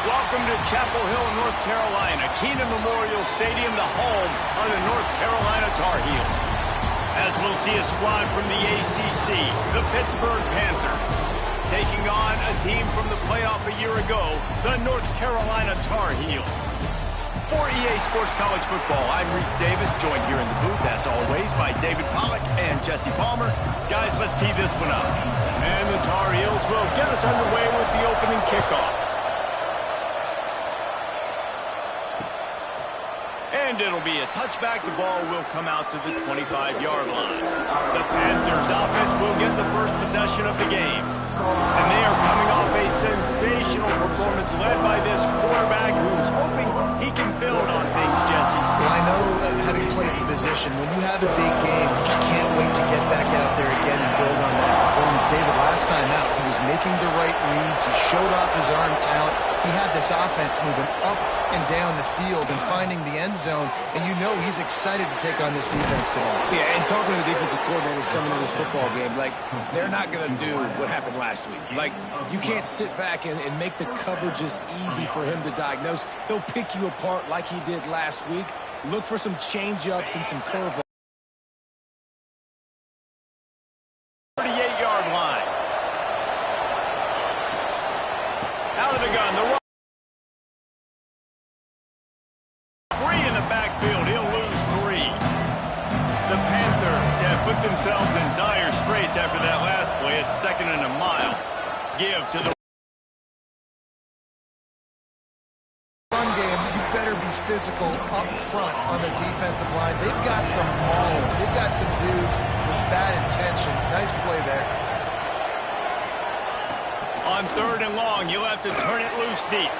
Welcome to Chapel Hill, North Carolina. Keenan Memorial Stadium, the home of the North Carolina Tar Heels. As we'll see a squad from the ACC, the Pittsburgh Panthers, taking on a team from the playoff a year ago, the North Carolina Tar Heels. For EA Sports College Football, I'm Reese Davis, joined here in the booth, as always, by David Pollack and Jesse Palmer. Guys, let's tee this one up. And the Tar Heels will get us underway with the opening kickoff. And it'll be a touchback. The ball will come out to the 25-yard line. The Panthers offense will get the first possession of the game. And they are coming off a sensational performance led by this quarterback who's hoping he can build on things, Jesse. Well, I know, having played the position, when you have a big game, you just can't wait to get back out there again and build on that performance. David, last time out, he was making the right reads. He showed off his arm talent. He had this offense moving up and down the field and finding the end zone, and you know he's excited to take on this defense today. Yeah, and talking to the defensive coordinators coming to this football game, like, they're not going to do what happened last week. Like, you can't sit back and make the coverages easy for him to diagnose. He'll pick you apart like he did last week. Look for some change-ups and some curveballs. 38-yard line. Out of the gun, the run. Free in the backfield, he'll lose 3. The Panthers have put themselves in dire straits after that last play. It's 2nd and a mile. Give to the run game. You better be physical up front on the defensive line. They've got some maulers. They've got some dudes with bad intentions. Nice play there. On 3rd and long, you'll have to turn it loose deep.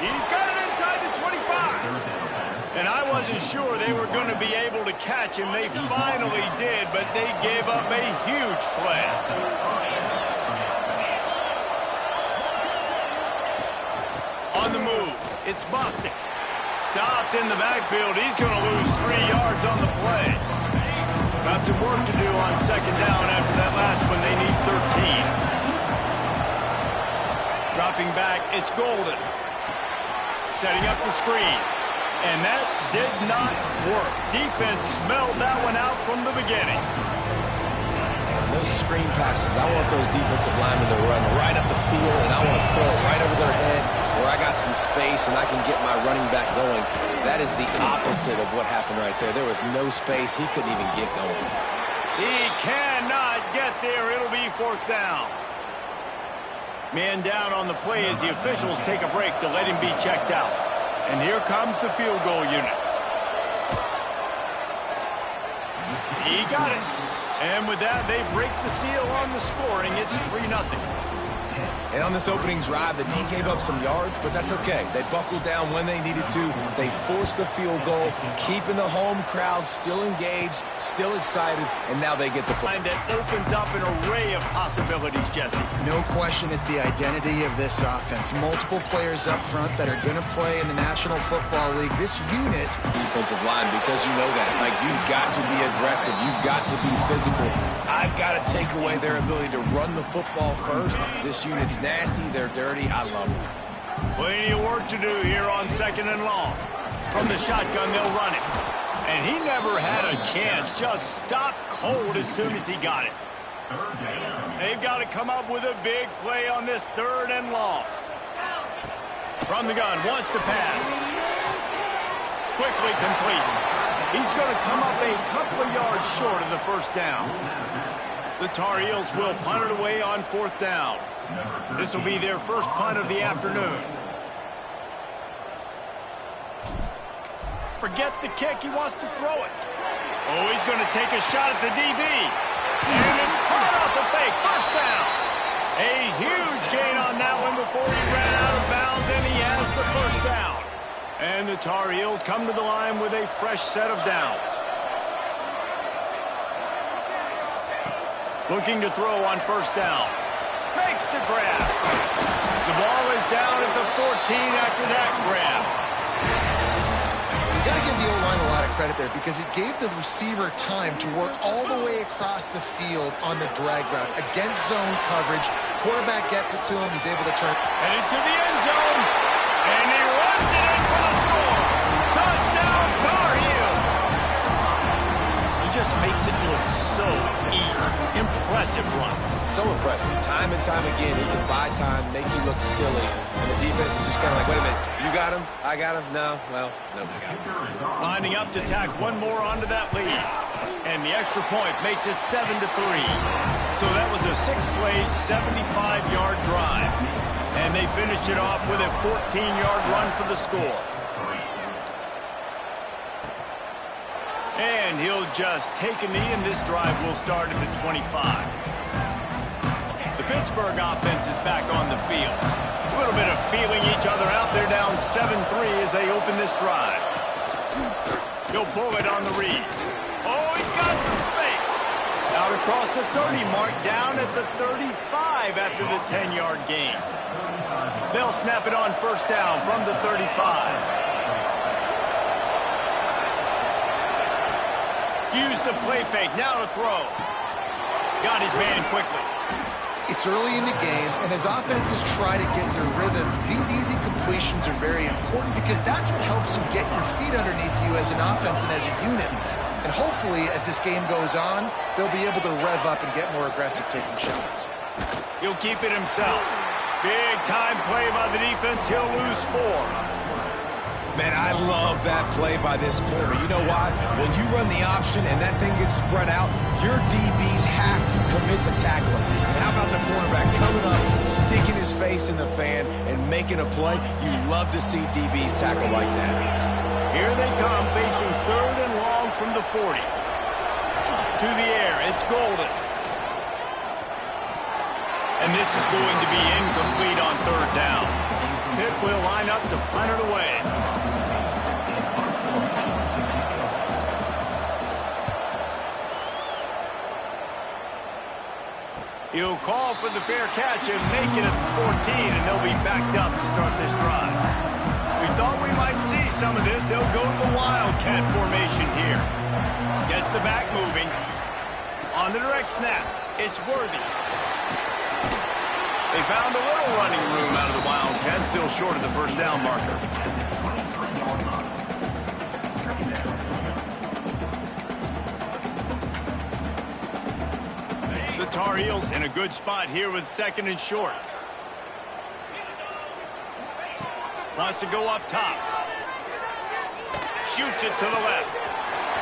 He's got it inside the 25. And I wasn't sure they were going to be able to catch him. They finally did, but they gave up a huge play. On the move, it's Bostic. Stopped in the backfield. He's going to lose 3 yards on the play. Got some work to do on 2nd down after that last one. They need 13. Dropping back, it's Golden. Setting up the screen. And that did not work. Defense smelled that one out from the beginning. And those screen passes, I want those defensive linemen to run right up the field, and I want to throw it right over their head where I got some space and I can get my running back going. That is the opposite of what happened right there. There was no space. He couldn't even get going. He cannot get there. It'll be 4th down. Man down on the play as the officials take a break to let him be checked out. And here comes the field goal unit. He got it. And with that, they break the seal on the scoring. It's 3-0. And on this opening drive, the D gave up some yards, but that's okay. They buckled down when they needed to. They forced the field goal, keeping the home crowd still engaged, still excited, and now they get the point. That opens up an array of possibilities, Jesse. No question it's the identity of this offense. Multiple players up front that are going to play in the National Football League. This unit... Defensive line, because you know that. Like, you've got to be aggressive. You've got to be physical. I've got to take away their ability to run the football first. This unit's nasty. They're dirty. I love them. Plenty of work to do here on 2nd and long. From the shotgun, they'll run it. And he never had a chance. Just stopped cold as soon as he got it. They've got to come up with a big play on this 3rd and long. From the gun, wants to pass. Quickly complete. He's going to come up a couple of yards short of the 1st down. The Tar Heels will punt it away on 4th down. This will be their first punt of the afternoon. Forget the kick. He wants to throw it. Oh, he's going to take a shot at the DB. And it's caught off the fake. 1st down. A huge gain on that one before he ran out of bounds, and he has the 1st down. And the Tar Heels come to the line with a fresh set of downs. Looking to throw on 1st down. Makes the grab. The ball is down at the 14 after that grab. You got to give the O-line a lot of credit there because it gave the receiver time to work all the way across the field on the drag route against zone coverage. Quarterback gets it to him. He's able to turn. Headed to the end zone. And he runs it in for the score. Touchdown, Tar Heels. He just makes it look so easy. Impressive run. So impressive. Time and time again, he can buy time, make you look silly. And the defense is just kind of like, wait a minute, you got him? I got him? No? Well, nobody's got him. Lining up to tack one more onto that lead. And the extra point makes it 7-3. So that was a 6-play, 75-yard drive. And they finished it off with a 14-yard run for the score. And he'll just take a knee, and this drive will start at the 25. The Pittsburgh offense is back on the field. A little bit of feeling each other out. They're down 7-3 as they open this drive. He'll pull it on the read. Oh, he's got some space. Out across the 30 mark, down at the 35 after the 10-yard gain. They'll snap it on first down from the 35. Use the play fake, now to throw. Got his man quickly. It's early in the game, and as offenses try to get their rhythm, these easy completions are very important because that's what helps you get your feet underneath you as an offense and as a unit. And hopefully, as this game goes on, they'll be able to rev up and get more aggressive taking shots. He'll keep it himself. Big time play by the defense. He'll lose 4. Man, I love that play by this corner. You know why? When you run the option and that thing gets spread out, your DBs have to commit to tackling. And how about the cornerback coming up, sticking his face in the fan, and making a play? You love to see DBs tackle like that. Here they come, facing 3rd and long from the 40. To the air, it's Golden. And this is going to be incomplete on 3rd down. Pitt will line up to punt it away. He'll call for the fair catch and make it at the 14, and they'll be backed up to start this drive. We thought we might see some of this. They'll go to the Wildcat formation here. Gets the back moving. On the direct snap, it's Worthy. They found a little running room out of the Wildcats, still short of the first down marker. The Tar Heels in a good spot here with 2nd and short. Wants to go up top. Shoots it to the left.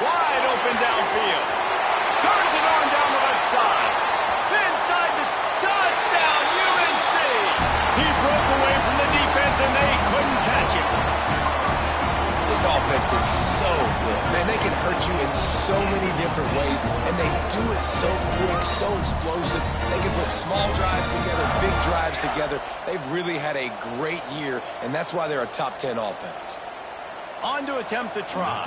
Wide open downfield. Turns it on down the left side. Inside the touchdown, UNC! He broke away from the defense and they couldn't catch him. This offense is so good. Man, they can hurt you in so many different ways, and they do it so quick, so explosive. They can put small drives together, big drives together. They've really had a great year, and that's why they're a top 10 offense. On to attempt the try.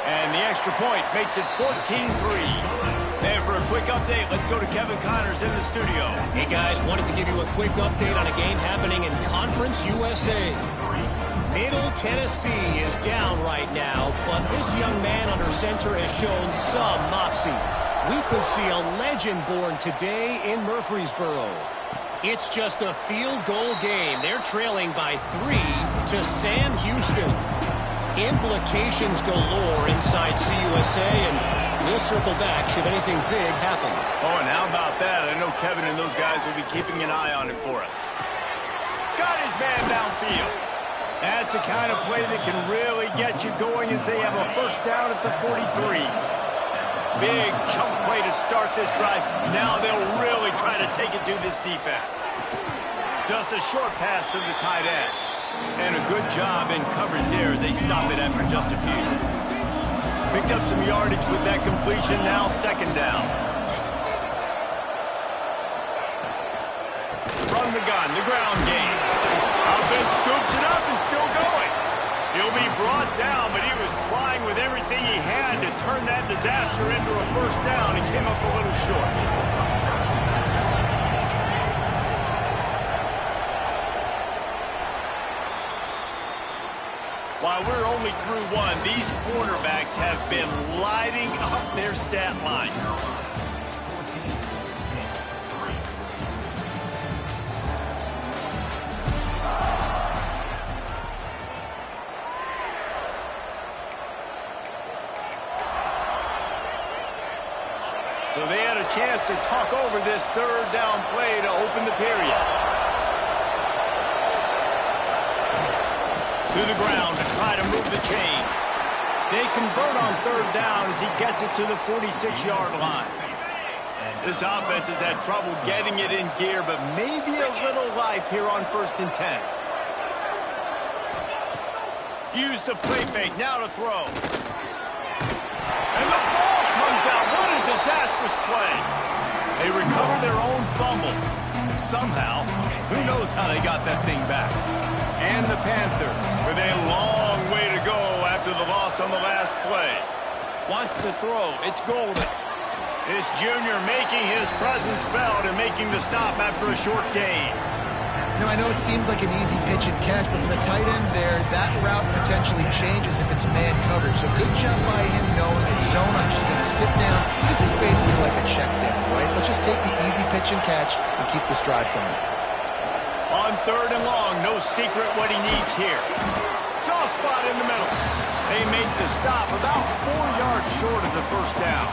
And the extra point makes it 14-3. And for a quick update, let's go to Kevin Connors in the studio. Hey guys, wanted to give you a quick update on a game happening in Conference USA. Middle Tennessee is down right now, but this young man under center has shown some moxie. We could see a legend born today in Murfreesboro. It's just a field goal game. They're trailing by 3 to Sam Houston. Implications galore inside CUSA, and we'll circle back should anything big happen. Oh, and how about that? I know Kevin and those guys will be keeping an eye on it for us. Got his man downfield. That's the kind of play that can really get you going as they have a first down at the 43. Big chunk play to start this drive. Now they'll really try to take it to this defense. Just a short pass to the tight end. And a good job in coverage there as they stop it after just a few. Picked up some yardage with that completion, now 2nd down. From the gun, the ground game. Offense scoops it up and still going. He'll be brought down, but he was trying with everything he had to turn that disaster into a first down and came up a little short. while we're only through one, these cornerbacks have been lighting up their stat line. So they had a chance to talk over this third down play to open the period. To the ground to try to move the chains. They convert on third down as he gets it to the 46-yard line. This offense has had trouble getting it in gear, but maybe a little life here on 1st and 10. Use the play fake, now to throw. And the ball comes out. What a disastrous play. They recover their own fumble. Somehow, who knows how they got that thing back. And the Panthers, with a long way to go after the loss on the last play. Wants to throw. It's Golden. This junior making his presence felt and making the stop after a short gain. You know, I know it seems like an easy pitch and catch, but for the tight end there, that route potentially changes if it's man coverage. So good job by him knowing in zone, I'm just going to sit down. This is basically like a check down, right? Let's just take the easy pitch and catch and keep this drive going. On third and long, no secret what he needs here. Soft spot in the middle. They make the stop about 4 yards short of the first down.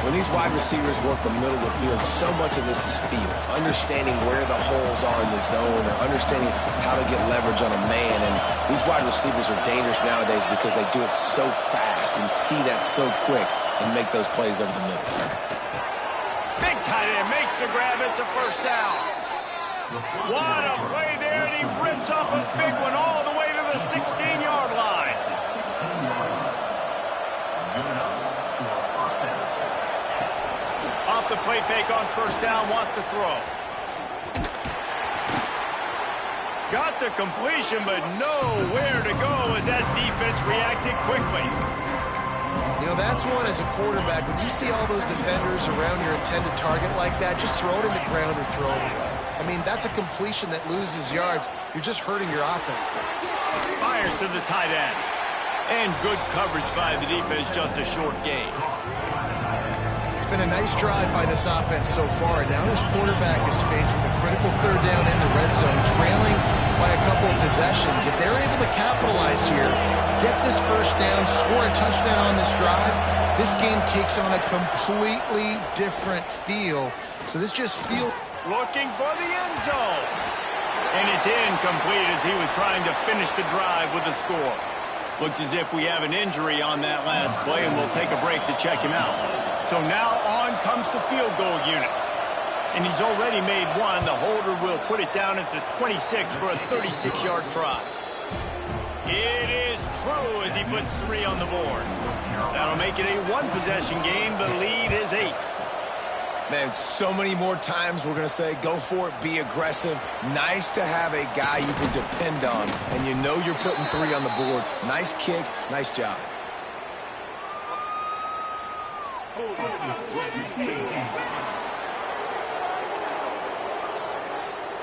When these wide receivers work the middle of the field, so much of this is feel. Understanding where the holes are in the zone or understanding how to get leverage on a man. And these wide receivers are dangerous nowadays because they do it so fast and see that so quick and make those plays over the middle. Big tight end makes the grab. It's a first down. What a play there, and he rips off a big one all the way to the 16-yard line. Off the play fake on first down, wants to throw. Got the completion, but nowhere to go as that defense reacted quickly. You know, that's one as a quarterback. When you see all those defenders around your intended target like that, just throw it in the ground or throw it away. I mean, that's a completion that loses yards. You're just hurting your offense there. Fires to the tight end. And good coverage by the defense, just a short gain. It's been a nice drive by this offense so far, and now this quarterback is faced with a critical third down in the red zone, trailing by a couple of possessions. If they're able to capitalize here, get this first down, score a touchdown on this drive, this game takes on a completely different feel. So this just feels... Looking for the end zone. And it's incomplete as he was trying to finish the drive with a score. Looks as if we have an injury on that last play, and we'll take a break to check him out. So now on comes the field goal unit. And he's already made one. The holder will put it down at the 26 for a 36-yard try. It is true as he puts 3 on the board. That'll make it a one-possession game. The lead is 8. Man, so many more times we're going to say, go for it, be aggressive. Nice to have a guy you can depend on, and you know you're putting 3 on the board. Nice kick, nice job.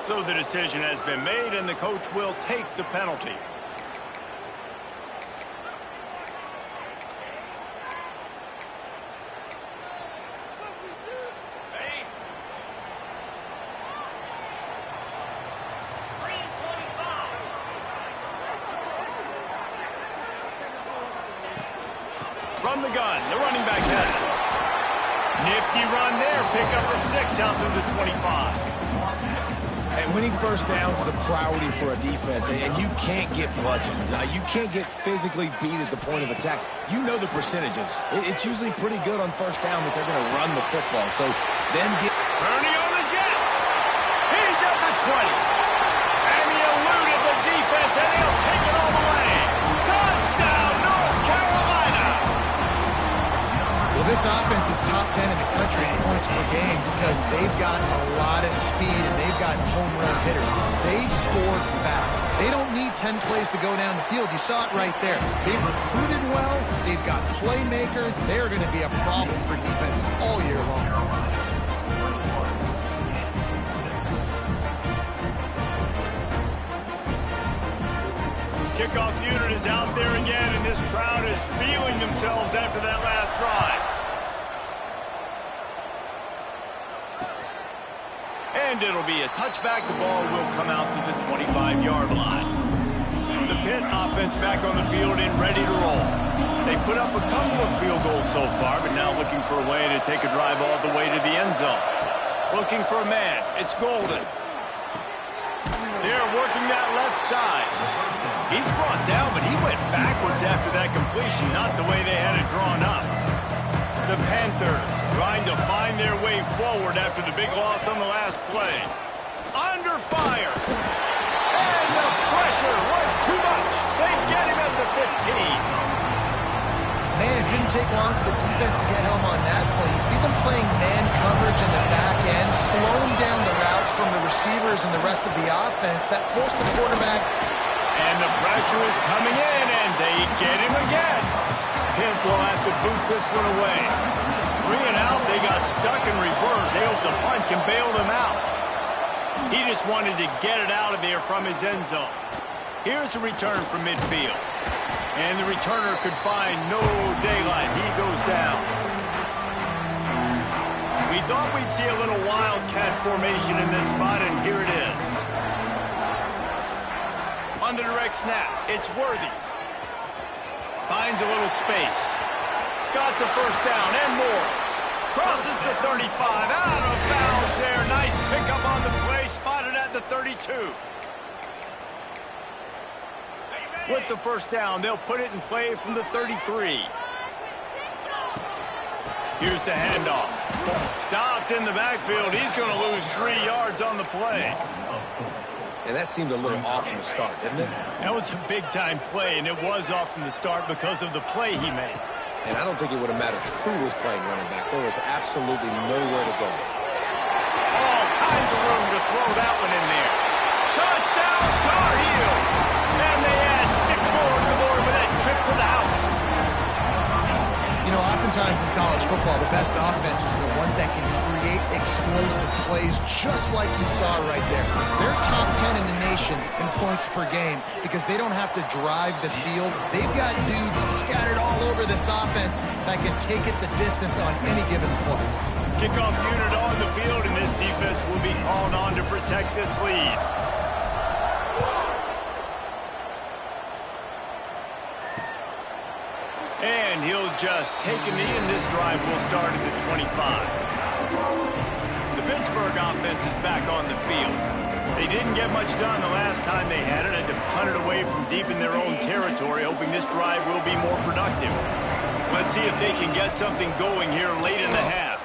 So the decision has been made, and the coach will take the penalty. From the gun, the running back has it. Nifty run there, pickup of 6 out to the 25. And winning first downs is a priority for a defense, and you can't get bludgeoned. You can't get physically beat at the point of attack. You know the percentages. It's usually pretty good on first down that they're going to run the football. So then get... Ernie on the Jets. He's at the 20. And he eluded the defense, and he'll take it all the way. Touchdown, North Carolina. Well, this offense is top 10 in the country in points per game because they've got a lot of speed and they've got home run hitters. They score fast. They don't need 10 plays to go down the field. You saw it right there. They've recruited well. They've got playmakers. They're going to be a problem for defenses all year long. Kickoff unit is out there again, and this crowd is feeling themselves after that last drive. And it'll be a touchback. The ball will come out to the 25-yard line. The Pitt offense back on the field and ready to roll. They put up a couple of field goals so far, but now looking for a way to take a drive all the way to the end zone. Looking for a man. It's Golden. They're working that left side. He's brought down, but he went backwards after that completion, not the way they had it drawn up. The Panthers trying to find their way forward after the big loss on the last play. Under fire. And the pressure was too much. They get him at the 15. Man, it didn't take long for the defense to get home on that play. You see them playing man coverage in the back end, slowing down the routes from the receivers and the rest of the offense. That forced the quarterback. And the pressure is coming in, and they get him again. Pitt will have to boot this one away. 3 and out, they got stuck in reverse. They hope the punt can bail them out. He just wanted to get it out of there from his end zone. Here's a return from midfield. And the returner could find no daylight. He goes down. We thought we'd see a little wildcat formation in this spot, and here it is. On the direct snap, it's Worthy. Finds a little space. Got the first down and more. Crosses the 35. Out of bounds there. Nice pickup on the play. Spotted at the 32. With the first down, they'll put it in play from the 33. Here's the handoff. Stopped in the backfield. He's going to lose 3 yards on the play. And that seemed a little off from the start, didn't it? That was a big-time play, and it was off from the start because of the play he made. And I don't think it would have mattered who was playing running back. There was absolutely nowhere to go. All kinds of room to throw that one in there. Touchdown, Tar Heels! And they add 6 more to the board with that trip to the house. You know, oftentimes in college football, the best offenses are the ones that can create explosive plays just like you saw right there. They're top 10 in the nation in points per game because they don't have to drive the field. They've got dudes scattered all over this offense that can take it the distance on any given play. Kickoff unit on the field, and this defense will be called on to protect this lead. And he'll just take a knee, and this drive will start at the 25. The Pittsburgh offense is back on the field. They didn't get much done the last time they had it. Had to punt it away from deep in their own territory, hoping this drive will be more productive. Let's see if they can get something going here late in the half.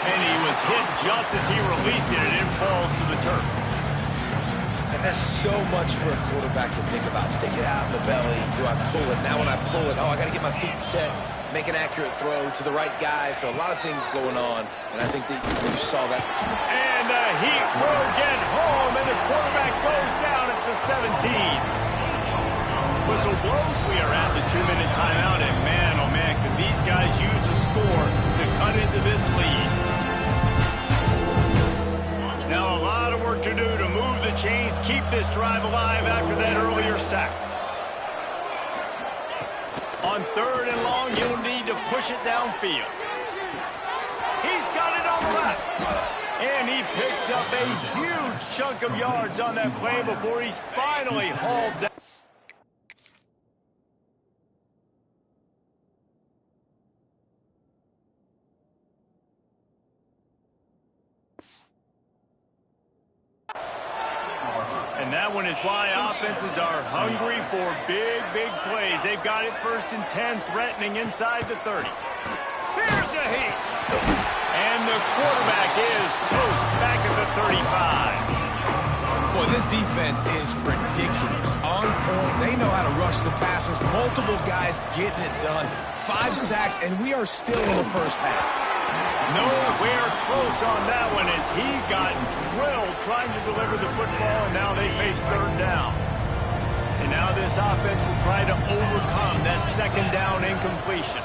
And he was hit just as he released it, and it falls to the turf. And there's so much for a quarterback to think about. Stick it out in the belly. Do I pull it? Now when I pull it, I got to get my feet set, make an accurate throw to the right guy. So a lot of things going on, and I think that you saw that. And the Heat will get home, and the quarterback goes down at the 17. Whistle blows. We are at the 2-minute timeout, and man, oh man, could these guys use a score to cut into this lead. Now a lot of work to do to move the chains, keep this drive alive after that earlier sack. On 3rd and long, he'll need to push it downfield. He's got it on the left. And he picks up a huge chunk of yards on that play before he's finally hauled down. And that one is why offenses are hungry for big, big plays. They've got it 1st and 10, threatening inside the 30. Here's a Heat. And the quarterback is toast back at the 35. Boy, this defense is ridiculous. On point. They know how to rush the passers. Multiple guys getting it done. 5 sacks, and we are still in the first half. Nowhere close on that one as he got drilled trying to deliver the football, and now they face 3rd down. And now this offense will try to overcome that 2nd down incompletion.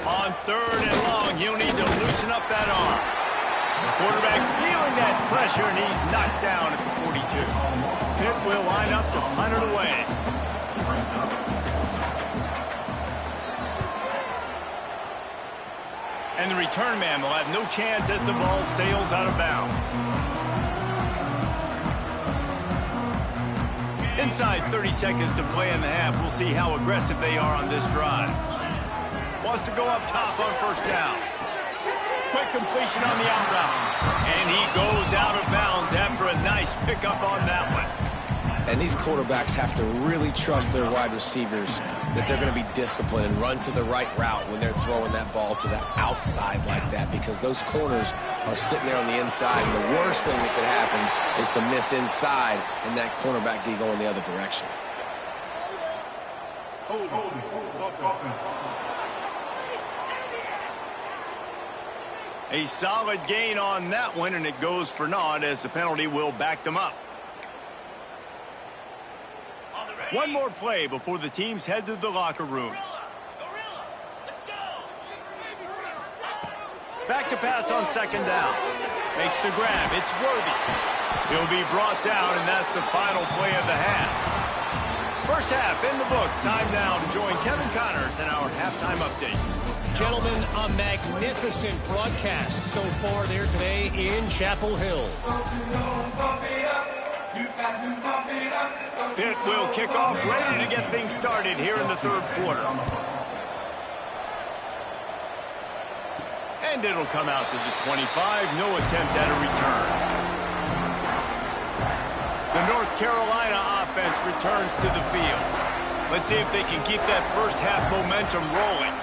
On 3rd and long, he'll need to loosen up that arm. Quarterback feeling that pressure, and he's knocked down at the 42. Pitt will line up to punt it away. And the return man will have no chance as the ball sails out of bounds. Inside 30 seconds to play in the half. We'll see how aggressive they are on this drive. Wants to go up top on first down. Quick completion on the out route. And he goes out of bounds after a nice pickup on that one. And these quarterbacks have to really trust their wide receivers that they're going to be disciplined and run to the right route when they're throwing that ball to the outside like that, because those corners are sitting there on the inside. And the worst thing that could happen is to miss inside and that cornerback be going the other direction. A solid gain on that one, and it goes for naught as the penalty will back them up. One more play before the teams head to the locker rooms. Back to pass on second down. Makes the grab. It's Worthy. He'll be brought down, and that's the final play of the half. First half in the books. Time now to join Kevin Connors in our halftime update. Gentlemen, a magnificent broadcast so far there today in Chapel Hill. Pitt will kick off, ready to get things started here in the third quarter. And it'll come out to the 25. No attempt at a return. The North Carolina offense returns to the field. Let's see if they can keep that first half momentum rolling.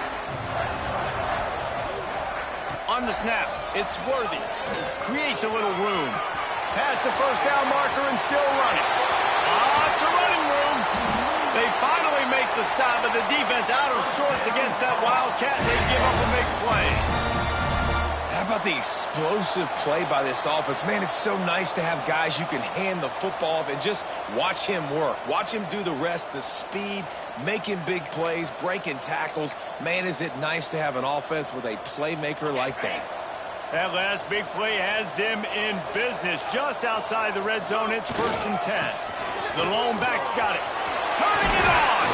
On the snap, it's Worthy. Creates a little room. Past the first down marker and still running. It's a running room. They finally make the stop, but the defense out of sorts against that Wildcat, and they give up a big play. How about the explosive play by this offense? Man, it's so nice to have guys you can hand the football off and just watch him work. Watch him do the rest, the speed, making big plays, breaking tackles. Man, is it nice to have an offense with a playmaker like that. That last big play has them in business. Just outside the red zone, it's 1st and 10. The lone back's got it. Turning it on!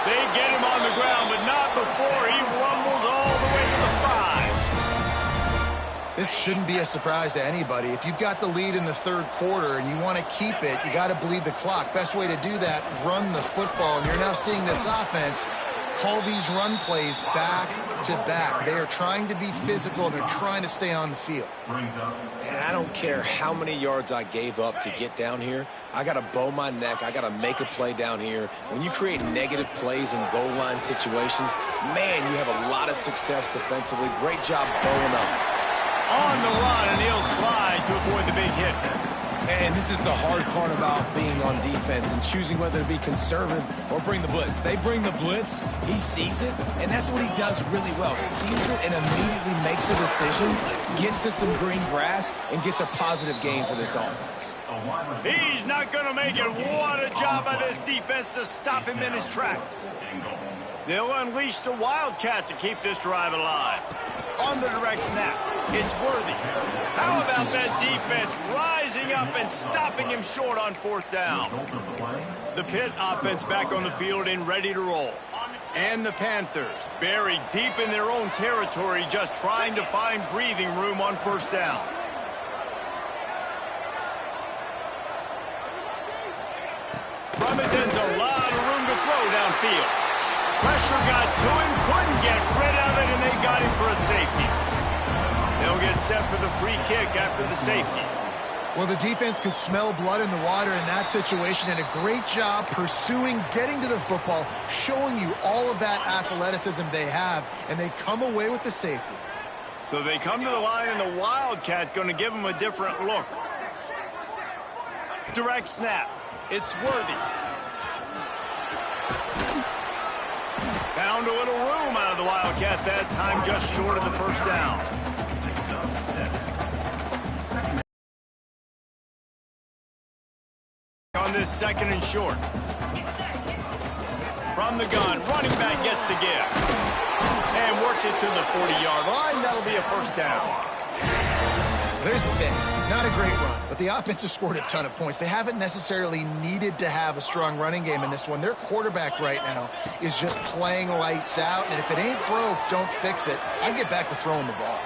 They get him on the ground, but not before he rumbles all the way to the 5. This shouldn't be a surprise to anybody. If you've got the lead in the third quarter and you want to keep it, you got to bleed the clock. Best way to do that, run the football. And you're now seeing this offense call these run plays back to back. They are trying to be physical. They're trying to stay on the field. And I don't care how many yards I gave up to get down here. I got to bow my neck. I got to make a play down here. When you create negative plays in goal line situations, man, you have a lot of success defensively. Great job bowing up. On the run, and he'll slide to avoid the big hit. And this is the hard part about being on defense and choosing whether to be conservative or bring the blitz. They bring the blitz, he sees it, and that's what he does really well. Sees it and immediately makes a decision, gets to some green grass, and gets a positive gain for this offense. He's not going to make it. What a job by this defense to stop him in his tracks. They'll unleash the Wildcat to keep this drive alive. On the direct snap, it's Worthy. How about that defense rising up and stopping him short on 4th down? The Pitt offense back on the field and ready to roll. And the Panthers buried deep in their own territory, just trying to find breathing room on 1st down. From his end zone, a lot of room to throw downfield. Pressure got to him, couldn't get rid of it, and they got him for a safety. They'll get set for the free kick after the safety. Well, the defense could smell blood in the water in that situation, and a great job pursuing, getting to the football, showing you all of that athleticism they have, and they come away with the safety. So they come to the line, and the Wildcat going to give them a different look. Direct snap. It's Worthy. Found a little room out of the Wildcat that time, just short of the 1st down. On this 2nd and short. From the gun, running back gets the give. And works it to the 40-yard line. That'll be a 1st down. There's the thing. Not a great run, but the offense has scored a ton of points. They haven't necessarily needed to have a strong running game in this one. Their quarterback right now is just playing lights out, and if it ain't broke, don't fix it. I'd get back to throwing the ball.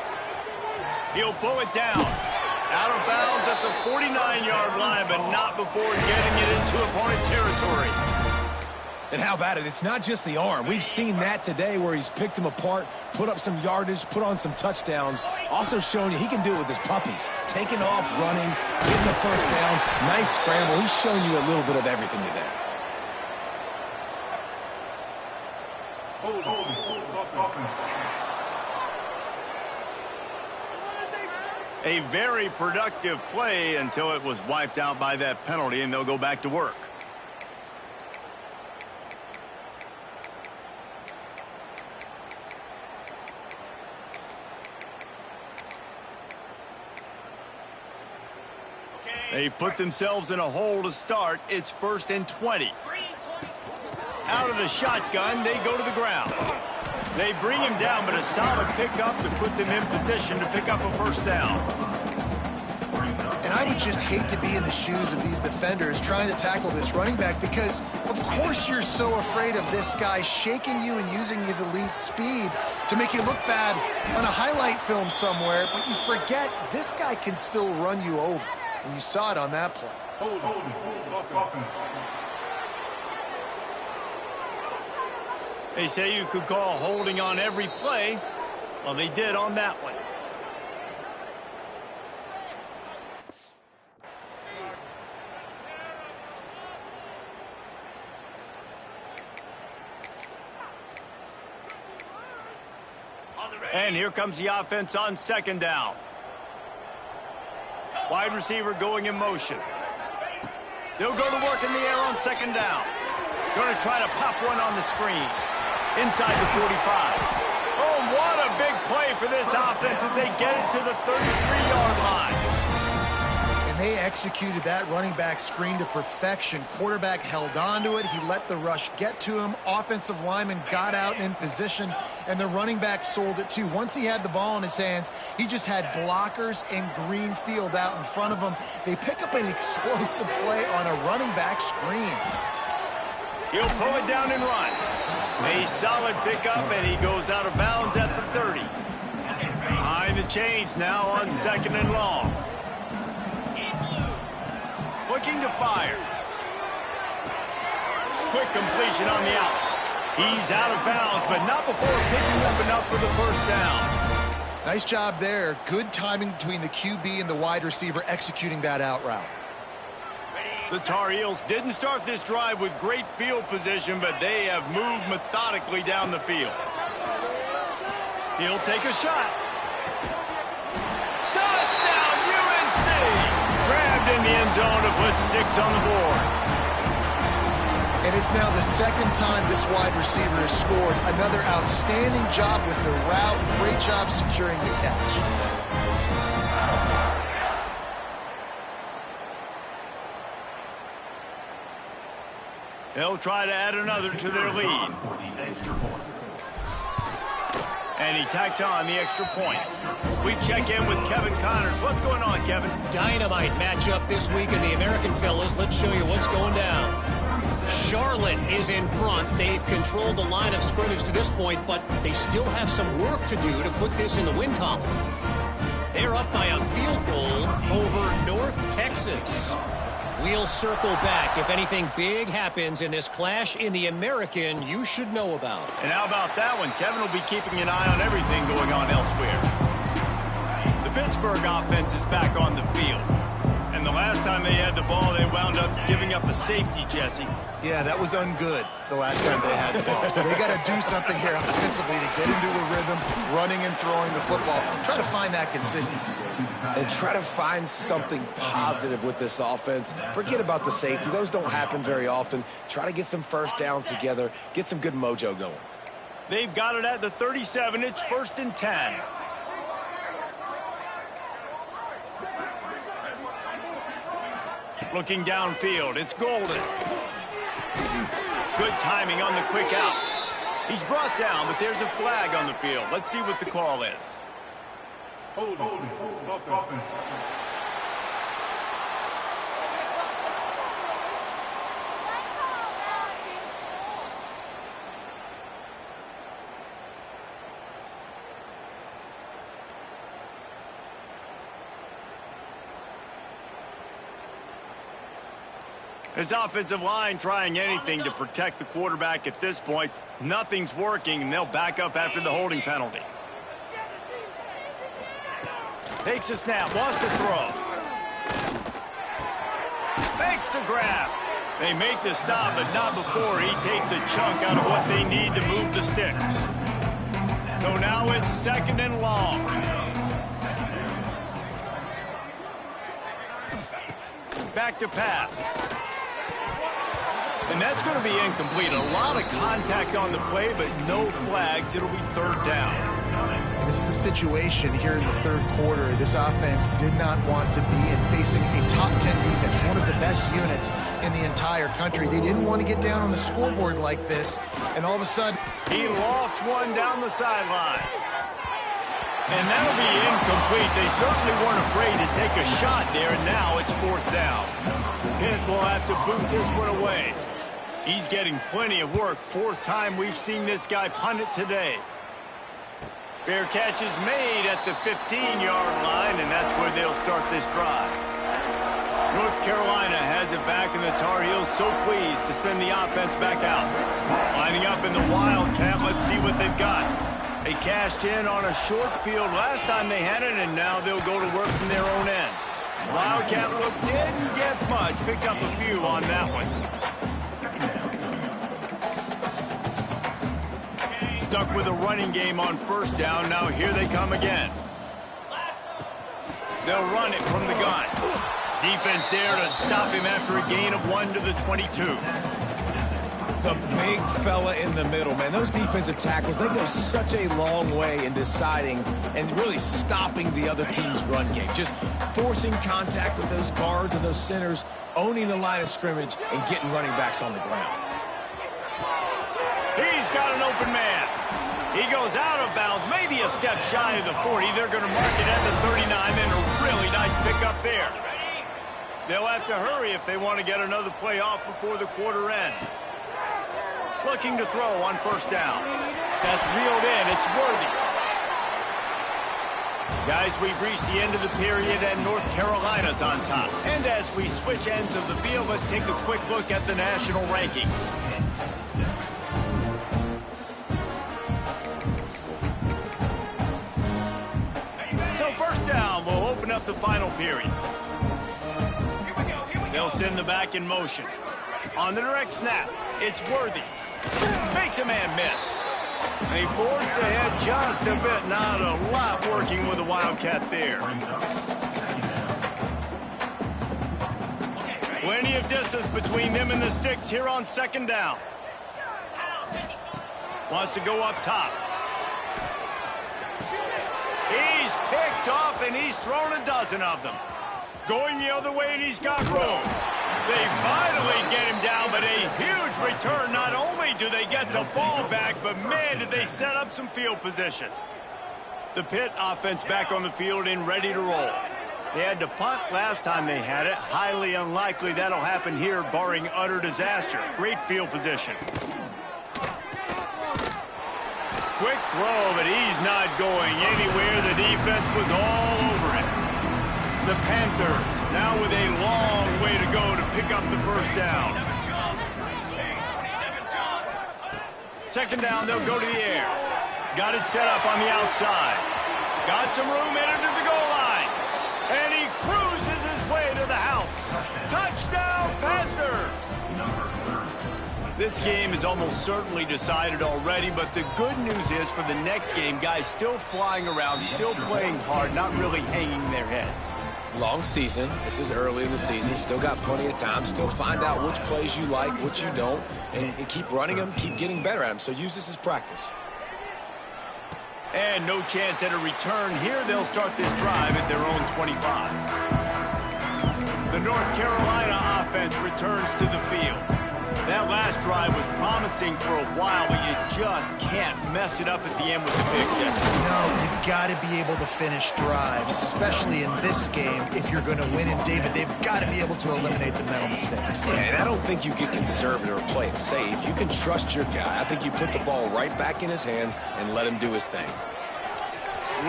He'll pull it down. Out of bounds at the 49-yard line, but not before getting it into opponent territory. And how about it? It's not just the arm. We've seen that today where he's picked them apart, put up some yardage, put on some touchdowns. Also showing you he can do it with his puppies. Taking off, running, getting the first down. Nice scramble. He's showing you a little bit of everything today. A very productive play until it was wiped out by that penalty, and they'll go back to work. They put themselves in a hole to start. It's 1st and 20. Out of the shotgun, they go to the ground. They bring him down, but a solid pickup to put them in position to pick up a first down. And I would just hate to be in the shoes of these defenders trying to tackle this running back because, of course, you're so afraid of this guy shaking you and using his elite speed to make you look bad on a highlight film somewhere, but you forget this guy can still run you over. And you saw it on that play. They say you could call holding on every play. Well, they did on that one. And here comes the offense on 2nd down. Wide receiver going in motion. They'll go to work in the air on 2nd down. Going to try to pop one on the screen. Inside the 45. Oh, what a big play for this offense as they get it to the 33-yard line. And they executed that running back screen to perfection. Quarterback held on to it. He let the rush get to him. Offensive lineman got out in position, and the running back sold it too. Once he had the ball in his hands, he just had blockers and green field out in front of him. They pick up an explosive play on a running back screen. He'll pull it down and run. A solid pickup, and he goes out of bounds at the 30. Behind the chains now on 2nd and long. Looking to fire. Quick completion on the out. He's out of bounds, but not before picking up enough for the first down. Nice job there. Good timing between the QB and the wide receiver executing that out route. The Tar Heels didn't start this drive with great field position, but they have moved methodically down the field. He'll take a shot. Touchdown, UNC! Grabbed in the end zone to put 6 on the board. And it's now the 2nd time this wide receiver has scored. Another outstanding job with the route. Great job securing the catch. They'll try to add another to their lead. And he tacks on the extra point. We check in with Kevin Connors. What's going on, Kevin? Dynamite matchup this week in the American, fellas. Let's show you what's going down. Charlotte is in front. They've controlled the line of scrimmage to this point, but they still have some work to do to put this in the win column. They're up by a field goal over North Texas. We'll circle back if anything big happens in this clash in the American you should know about. And how about that one? Kevin will be keeping an eye on everything going on elsewhere. The Pittsburgh offense is back on the field. And the last time they had the ball, they wound up giving up a safety, Jesse. Yeah, that was ungood the last time they had the ball. So they got to do something here offensively to get into a rhythm, running and throwing the football. Try to find that consistency. And try to find something positive with this offense. Forget about the safety. Those don't happen very often. Try to get some first downs together. Get some good mojo going. They've got it at the 37. It's 1st and 10. Looking downfield, it's Golden. Good timing on the quick out. He's brought down, but there's a flag on the field. Let's see what the call is. Open. His offensive line trying anything to protect the quarterback at this point. Nothing's working, and they'll back up after the holding penalty. Takes a snap, wants to throw. Makes the grab. They make the stop, but not before he takes a chunk out of what they need to move the sticks. So now it's 2nd and long. Back to pass. And that's going to be incomplete. A lot of contact on the play, but no flags. It'll be 3rd down. This is a situation here in the 3rd quarter. This offense did not want to be in facing a top 10 defense, one of the best units in the entire country. They didn't want to get down on the scoreboard like this, and all of a sudden, he lost one down the sideline. And that'll be incomplete. They certainly weren't afraid to take a shot there, and now it's 4th down. Pitt will have to boot this one away. He's getting plenty of work. 4th time we've seen this guy punt it today. Fair catch is made at the 15-yard line, and that's where they'll start this drive. North Carolina has it back, and the Tar Heels so pleased to send the offense back out. Lining up in the Wildcat, let's see what they've got. They cashed in on a short field last time they had it, and now they'll go to work from their own end. Wildcat look didn't get much. Picked up a few on that one. Stuck with a running game on 1st down. Now here they come again. They'll run it from the gun. Defense there to stop him after a gain of 1 to the 22. The big fella in the middle, man. Those defensive tackles, they go such a long way in deciding and really stopping the other team's run game. Just forcing contact with those guards and those centers, owning the line of scrimmage, and getting running backs on the ground. He's got an open man. He goes out of bounds, maybe a step shy of the 40. They're going to mark it at the 39, and a really nice pickup there. They'll have to hurry if they want to get another play off before the quarter ends. Looking to throw on 1st down. That's reeled in. It's Worthy. Guys, we've reached the end of the period, and North Carolina's on top. And as we switch ends of the field, let's take a quick look at the national rankings. So 1st down will open up the final period. They'll send the back in motion. On the direct snap, it's Worthy. Makes a man miss. They forced ahead just a bit. Not a lot working with the Wildcat there. Plenty of distance between them and the sticks here on 2nd down. Wants to go up top. He's picked off, and he's thrown a dozen of them. Going the other way, and he's got room. They finally get him down, but a huge return. Not only do they get the ball back, but, man, did they set up some field position. The Pitt offense back on the field and ready to roll. They had to punt last time they had it. Highly unlikely that'll happen here, barring utter disaster. Great field position. Quick throw, but he's not going anywhere. The defense was all over it. The Panthers now with a long way to go to pick up the 1st down. 2nd down, they'll go to the air. Got it set up on the outside. Got some room headed to the goal line. And he cruises his way to the house. Touchdown, Panthers! This game is almost certainly decided already, but the good news is for the next game, guys still flying around, still playing hard, not really hanging their heads. Long season. This is early in the season. Still got plenty of time. Still find out which plays you like, which you don't, and keep running them, keep getting better at them. So use this as practice. And no chance at a return here. They'll start this drive at their own 25. The North Carolina offense returns to the field. That last drive was promising for a while, but you just can't mess it up at the end with the big Jets. No, you got to be able to finish drives, especially in this game. If you're going to win in David, they've got to be able to eliminate the mental mistakes. Yeah, and I don't think you get conservative or play it safe. You can trust your guy. I think you put the ball right back in his hands and let him do his thing.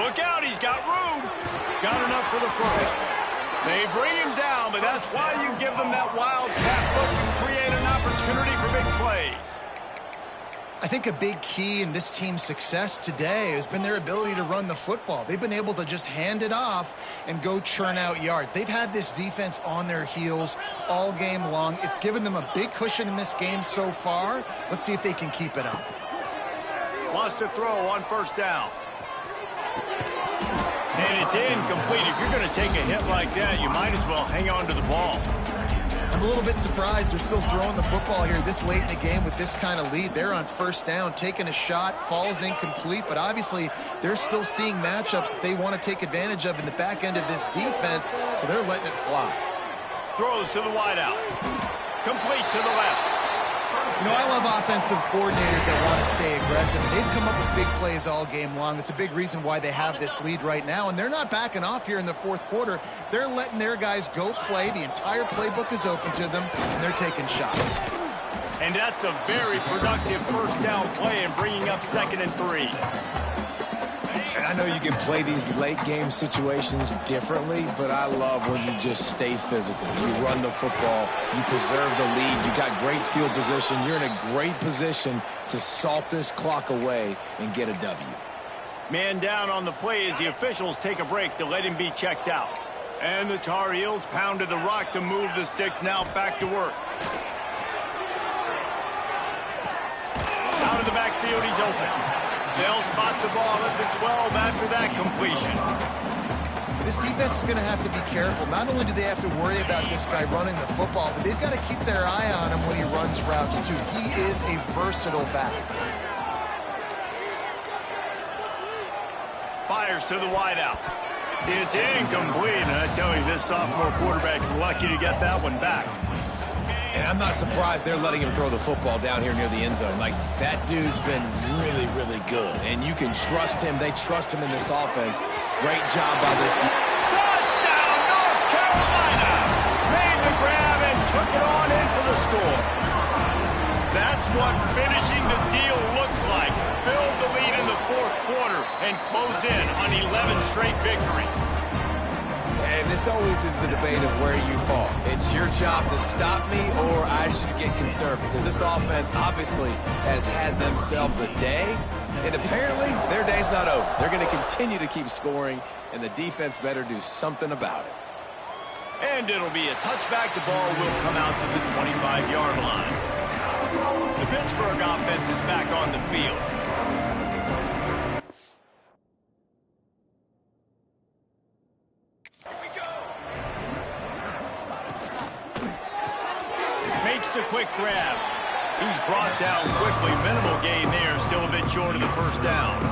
Look out, he's got room. Got enough for the first. They bring him down, but that's why you give them that wildcat look to create an opportunity for big plays. I think a big key in this team's success today has been their ability to run the football. They've been able to just hand it off and go churn out yards. They've had this defense on their heels all game long. It's given them a big cushion in this game so far. Let's see if they can keep it up. Wants to throw on first down. And it's incomplete. If you're going to take a hit like that, you might as well hang on to the ball. I'm a little bit surprised they're still throwing the football here this late in the game with this kind of lead. They're on first down, taking a shot, falls incomplete, but obviously they're still seeing matchups that they want to take advantage of in the back end of this defense, so they're letting it fly. Throws to the wideout. Complete to the left. You know, I love offensive coordinators that want to stay aggressive. They've come up with big plays all game long. It's a big reason why they have this lead right now, and they're not backing off here in the fourth quarter. They're letting their guys go play. The entire playbook is open to them, and they're taking shots. And that's a very productive first down play and bringing up 2nd and 3. And I know you can play these late game situations differently, but I love when you just stay physical. You run the football, you preserve the lead, you got great field position, you're in a great position to salt this clock away and get a W. Man down on the play as the officials take a break to let him be checked out. And the Tar Heels pounded the rock to move the sticks, now back to work. Out of the backfield, he's open. They'll spot the ball at the 12 after that completion. This defense is going to have to be careful. Not only do they have to worry about this guy running the football, but they've got to keep their eye on him when he runs routes, too. He is a versatile back. Fires to the wideout. It's incomplete, and I tell you, this sophomore quarterback's lucky to get that one back. And I'm not surprised they're letting him throw the football down here near the end zone. Like, that dude's been really, really good. And you can trust him. They trust him in this offense. Great job by this team. Touchdown, North Carolina! Made the grab and took it on in for the score. That's what finishing the deal looks like. Build the lead in the fourth quarter and close in on 11 straight victories. And this always is the debate of where you fall. It's your job to stop me, or I should get conservative. Because this offense obviously has had themselves a day, and apparently their day's not over. They're going to continue to keep scoring, and the defense better do something about it. And it'll be a touchback. The ball will come out to the 25-yard line. The Pittsburgh offense is back on the field. Makes the quick grab. He's brought down quickly. Minimal gain there. Still a bit short of the first down.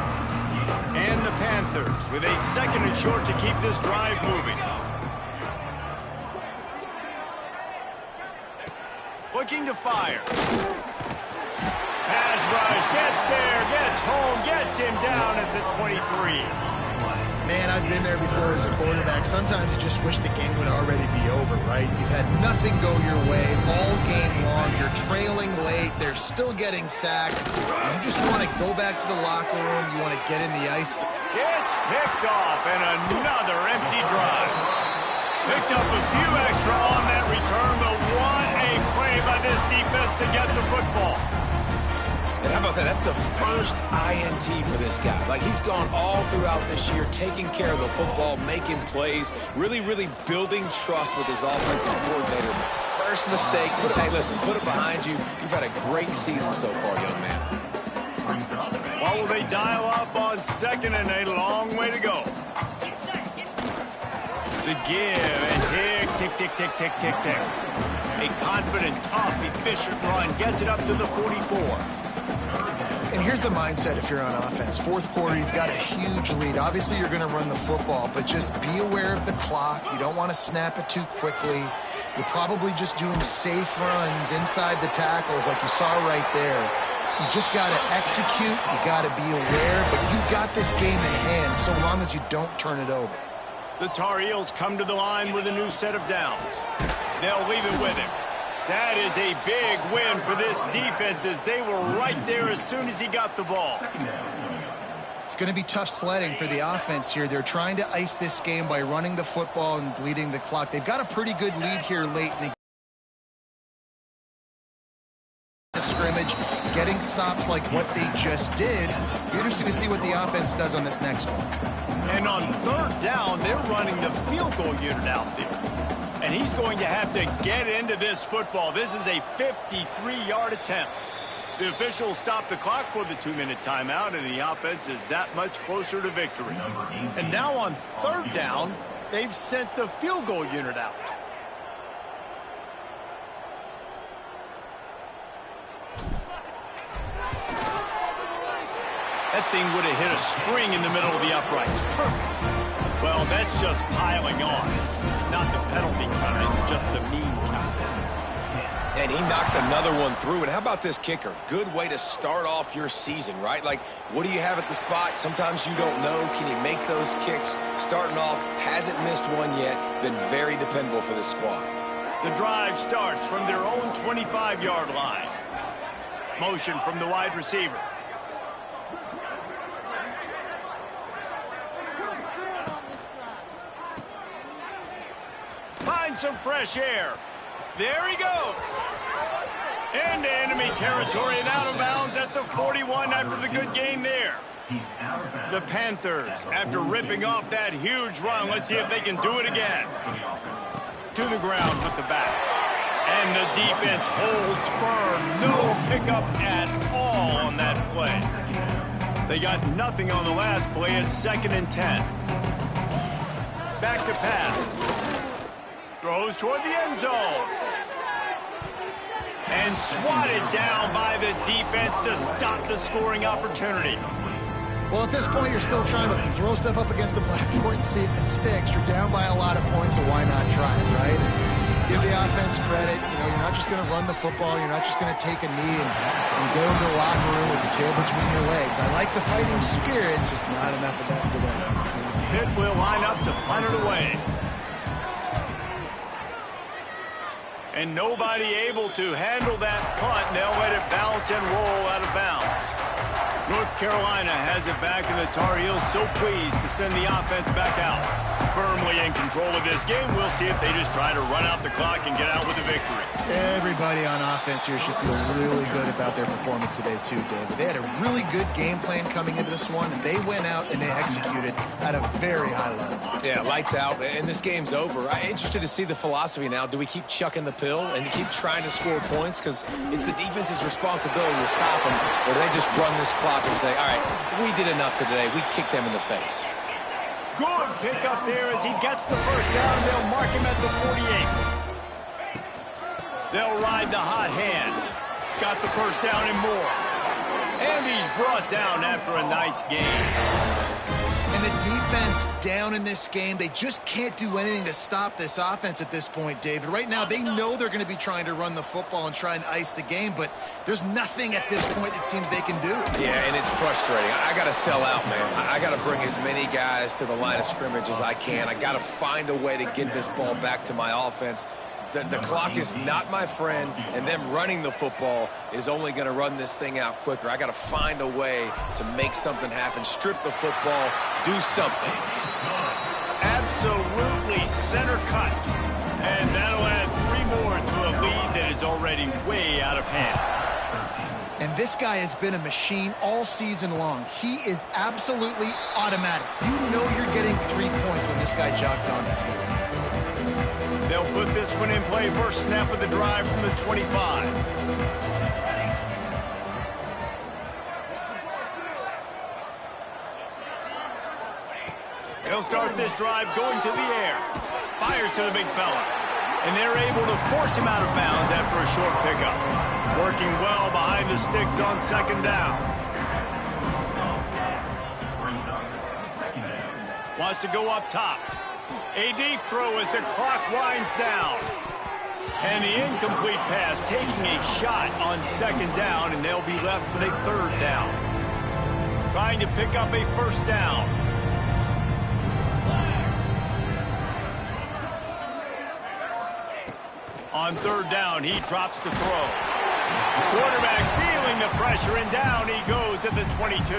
And the Panthers with a 2nd and short to keep this drive moving. Looking to fire. Pass rush. Gets there. Gets home. Gets him down at the 23. Man, I've been there before as a quarterback. Sometimes you just wish the game would already be over, right? You've had nothing go your way all game long. You're trailing late. They're still getting sacks. You just want to go back to the locker room. You want to get in the ice. It's picked off, and another empty drive. Picked up a few extra on that return, but what a play by this defense to get the football. And how about that? That's the first INT for this guy. Like, he's gone all throughout this year, taking care of the football, making plays, really, really building trust with his offensive coordinator. First mistake, hey, listen, put it behind you. You've had a great season so far, young man. Well, will they dial up on 2nd and a long way to go? The give and tick, tick, tick, tick, tick, tick, tick. A confident, tough, efficient run gets it up to the 44. And here's the mindset if you're on offense. Fourth quarter, you've got a huge lead. Obviously, you're going to run the football, but just be aware of the clock. You don't want to snap it too quickly. You're probably just doing safe runs inside the tackles like you saw right there. You just got to execute. You got to be aware, but you've got this game in hand so long as you don't turn it over. The Tar Heels come to the line with a new set of downs. They'll leave it with him. That is a big win for this defense as they were right there as soon as he got the ball. It's going to be tough sledding for the offense here. They're trying to ice this game by running the football and bleeding the clock. They've got a pretty good lead here late in the scrimmage, getting stops like what they just did. You're interesting to see what the offense does on this next one. And on third down, they're running the field goal unit out there. And he's going to have to get into this football. This is a 53-yard attempt. The officials stopped the clock for the 2-minute timeout, and the offense is that much closer to victory. And now on third down, they've sent the field goal unit out. That thing would have hit a string in the middle of the uprights. Perfect. Well, that's just piling on. Not the penalty kind, just the mean kind. And he knocks another one through. And how about this kicker? Good way to start off your season, right? Like, what do you have at the spot? Sometimes you don't know. Can he make those kicks? Starting off, hasn't missed one yet. Been very dependable for this squad. The drive starts from their own 25-yard line. Motion from the wide receiver. Find some fresh air. There he goes. Into enemy territory and out of bounds at the 41 after the good gain there. The Panthers, after ripping off that huge run, let's see if they can do it again. To the ground with the back. And the defense holds firm. No pickup at all on that play. They got nothing on the last play. It's 2nd and 10. Back to pass. Throws toward the end zone. And swatted down by the defense to stop the scoring opportunity. Well, at this point, you're still trying to throw stuff up against the blackboard and see if it sticks. You're down by a lot of points, so why not try it, right? Give the offense credit. You know, you're not just going to run the football. You're not just going to take a knee and go into the locker room with your tail between your legs. I like the fighting spirit, just not enough of that today. Pitt will line up to punt it away. And nobody able to handle that punt. They'll let it bounce and roll out of bounds. North Carolina has it back, and the Tar Heels so pleased to send the offense back out. Firmly in control of this game. We'll see if they just try to run out the clock and get out with the victory. Everybody on offense here should feel really good about their performance today too, David. They had a really good game plan coming into this one, and they went out and they executed at a very high level. Yeah, lights out, and this game's over. I'm interested to see the philosophy now. Do we keep chucking the pill and keep trying to score points? Because it's the defense's responsibility to stop them, or do they just run this clock and say, all right, we did enough today. We kicked them in the face. Good pick up there as he gets the first down. They'll mark him at the 48. They'll ride the hot hand. Got the first down and more. And he's brought down after a nice gain. And the defense down in this game, they just can't do anything to stop this offense at this point, David. Right now, they know they're going to be trying to run the football and try and ice the game, but there's nothing at this point that seems they can do. Yeah, and it's frustrating. I got to sell out, man. I got to bring as many guys to the line of scrimmage as I can. I got to find a way to get this ball back to my offense. The clock is not my friend, and them running the football is only going to run this thing out quicker. I got to find a way to make something happen, strip the football, do something. Absolutely center cut. And that'll add 3 more to a lead that is already way out of hand. And this guy has been a machine all season long. He is absolutely automatic. You know you're getting 3 points when this guy jogs on the field. They'll put this one in play. First snap of the drive from the 25. They'll start this drive going to the air. Fires to the big fella. And they're able to force him out of bounds after a short pickup. Working well behind the sticks on 2nd down. Wants to go up top. A deep throw as the clock winds down. And the incomplete pass taking a shot on second down, and they'll be left with a third down. Trying to pick up a first down. On third down, he drops to throw. Quarterback feeling the pressure, and down he goes at the 22.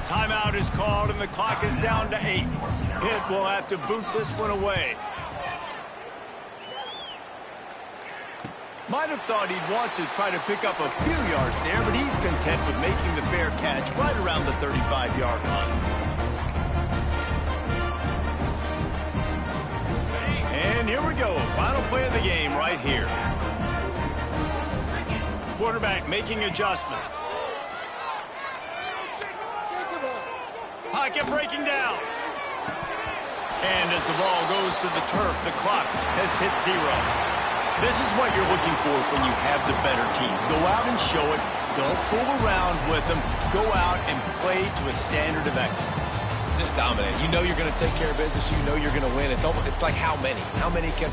Timeout is called, and the clock is down to 8. Pitt will have to boot this one away. Might have thought he'd want to try to pick up a few yards there, but he's content with making the fair catch right around the 35-yard line. And here we go, final play of the game right here. Quarterback making adjustments. Pocket breaking down. And as the ball goes to the turf, the clock has hit 0. This is what you're looking for when you have the better team. Go out and show it. Don't fool around with them. Go out and play to a standard of excellence. Just dominate. You know you're going to take care of business. You know you're going to win. It's like how many? How many can...